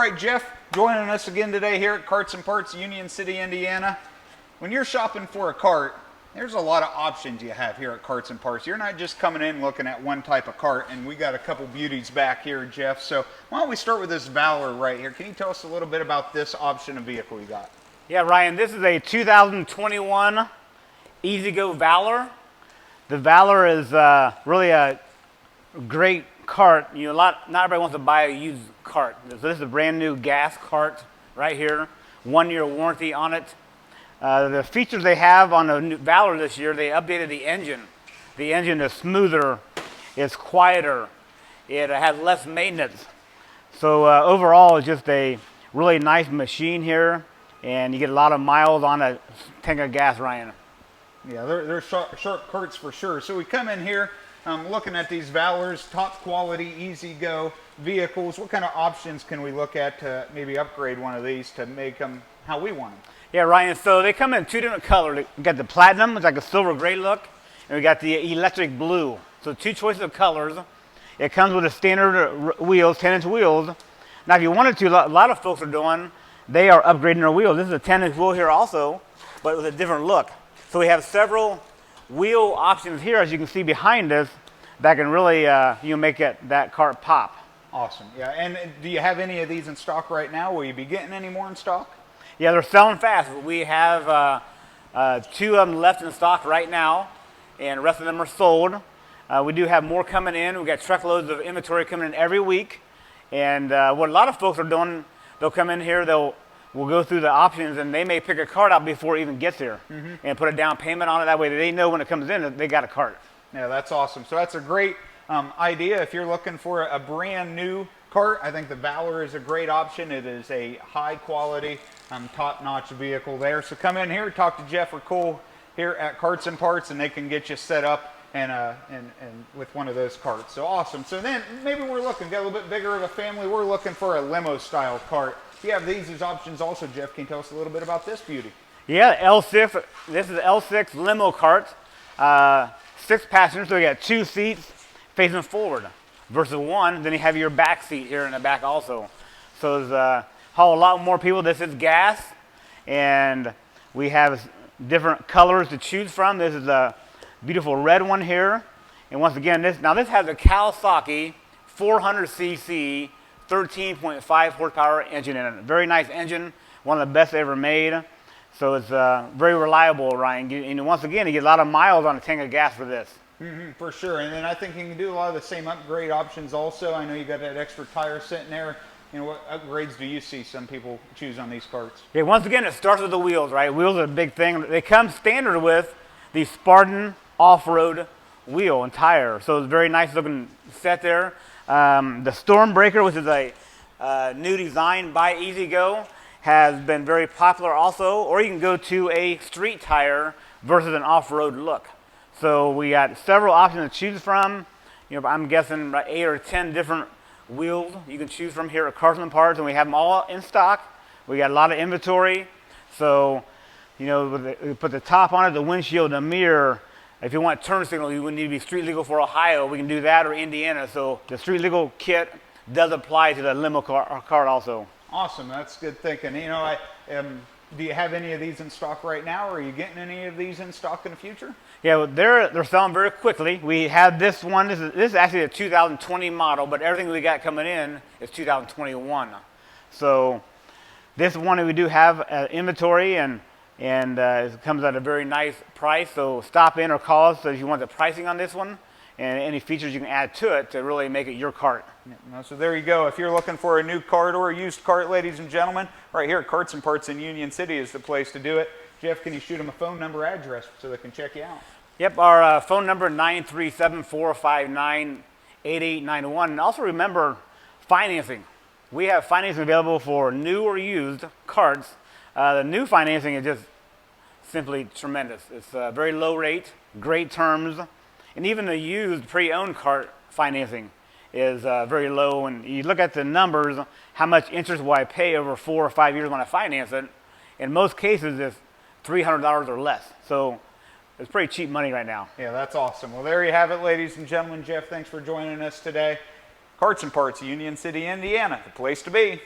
right, Jeff, joining us again today here at Carts and Parts, Union City, Indiana. When you're shopping for a cart, there's a lot of options you have here at Carts and Parts. You're not just coming in looking at one type of cart, and we got a couple beauties back here, Jeff. So why don't we start with this Valor right here? Can you tell us a little bit about this option of vehicle you got? Yeah, Ryan, this is a 2021 E-Z-GO Valor. The Valor is really a great cart. Not everybody wants to buy a used cart. So this is a brand new gas cart right here, 1-year warranty on it. The features they have on the new Valor this year, they updated the engine. The engine is smoother, it's quieter, it has less maintenance. So overall, it's just a really nice machine here, and you get a lot of miles on a tank of gas, Ryan. Yeah, they're sharp carts for sure. So we come in here looking at these Valors, top quality E-Z-GO vehicles. What kind of options can we look at to maybe upgrade one of these to make them how we want them? Yeah, Ryan, so they come in 2 different colors. We got the platinum, it's like a silver gray look, and we got the electric blue. So 2 choices of colors. It comes with a standard wheels, 10-inch wheels. Now, if you wanted to, a lot of folks are doing, they are upgrading their wheels. This is a 10-inch wheel here also, but with a different look. So we have several wheel options here, as you can see behind us, that can really make that cart pop. Awesome. Yeah, and do you have any of these in stock right now? Will you be getting any more in stock? Yeah, they're selling fast. We have 2 of them left in stock right now, and the rest of them are sold. We do have more coming in. We've got truckloads of inventory coming in every week. And what a lot of folks are doing, they'll come in here, we'll go through the options, and they may pick a cart out before it even gets here and put a down payment on it. That way they know when it comes in that they got a cart. Yeah, that's awesome. So that's a great idea. If you're looking for a brand new cart, I think the Valor is a great option. It is a high quality, top-notch vehicle there. So come in here, talk to Jeff or Cole here at Carts and Parts, and they can get you set up and with one of those carts. So awesome. So then maybe we're looking, get a little bit bigger of a family. We're looking for a limo style cart. You have these as options also, Jeff. Can you tell us a little bit about this beauty? Yeah, L6. This is L6 limo cart. 6 passengers, so you got 2 seats facing forward versus 1. Then you have your back seat here in the back also. So it's haul a lot more people. This is gas, and we have different colors to choose from. This is a beautiful red one here, and once again, this has a Kawasaki 400cc 13.5 horsepower engine in it. Very nice engine, one of the best ever made. So it's very reliable, Ryan. And once again, you get a lot of miles on a tank of gas for this. For sure. And then I think you can do a lot of the same upgrade options also. I know you got that extra tire sitting there. What upgrades do you see some people choose on these carts? Yeah, once again, it starts with the wheels, right? Wheels are a big thing. They come standard with the Spartan off-road wheel and tire. So it's a very nice looking set there. The Stormbreaker, which is a new design by E-Z-GO, has been very popular also. Or you can go to a street tire versus an off-road look. So we got several options to choose from. I'm guessing about 8 or 10 different wheels you can choose from here at Carts and Parts, and we have them all in stock. We got a lot of inventory. So, we put the top on it, the windshield, the mirror. If you want turn signal, you would need to be street legal for Ohio. We can do that, or Indiana. So the street legal kit does apply to the limo cart also. Awesome. That's good thinking. Do you have any of these in stock right now, or are you getting any of these in stock in the future? Yeah, well, they're selling very quickly. We have this one. This is actually a 2020 model, but everything we got coming in is 2021. So this one we do have inventory, and it comes at a very nice price. So stop in or call us if you want the pricing on this one and any features you can add to it to really make it your cart. So there you go. If you're looking for a new cart or a used cart, ladies and gentlemen, right here at Carts and Parts in Union City is the place to do it. Jeff, can you shoot them a phone number, address so they can check you out? Yep, our phone number 937-459-8891. And also remember financing. We have financing available for new or used carts. The new financing is just simply tremendous. It's a very low rate, great terms, and even the used pre-owned cart financing is very low. And you look at the numbers, how much interest will I pay over 4 or 5 years when I finance it? In most cases, it's $300 or less. So it's pretty cheap money right now. Yeah, that's awesome. Well, there you have it, ladies and gentlemen. Jeff, thanks for joining us today. Carts and Parts, Union City, Indiana, the place to be.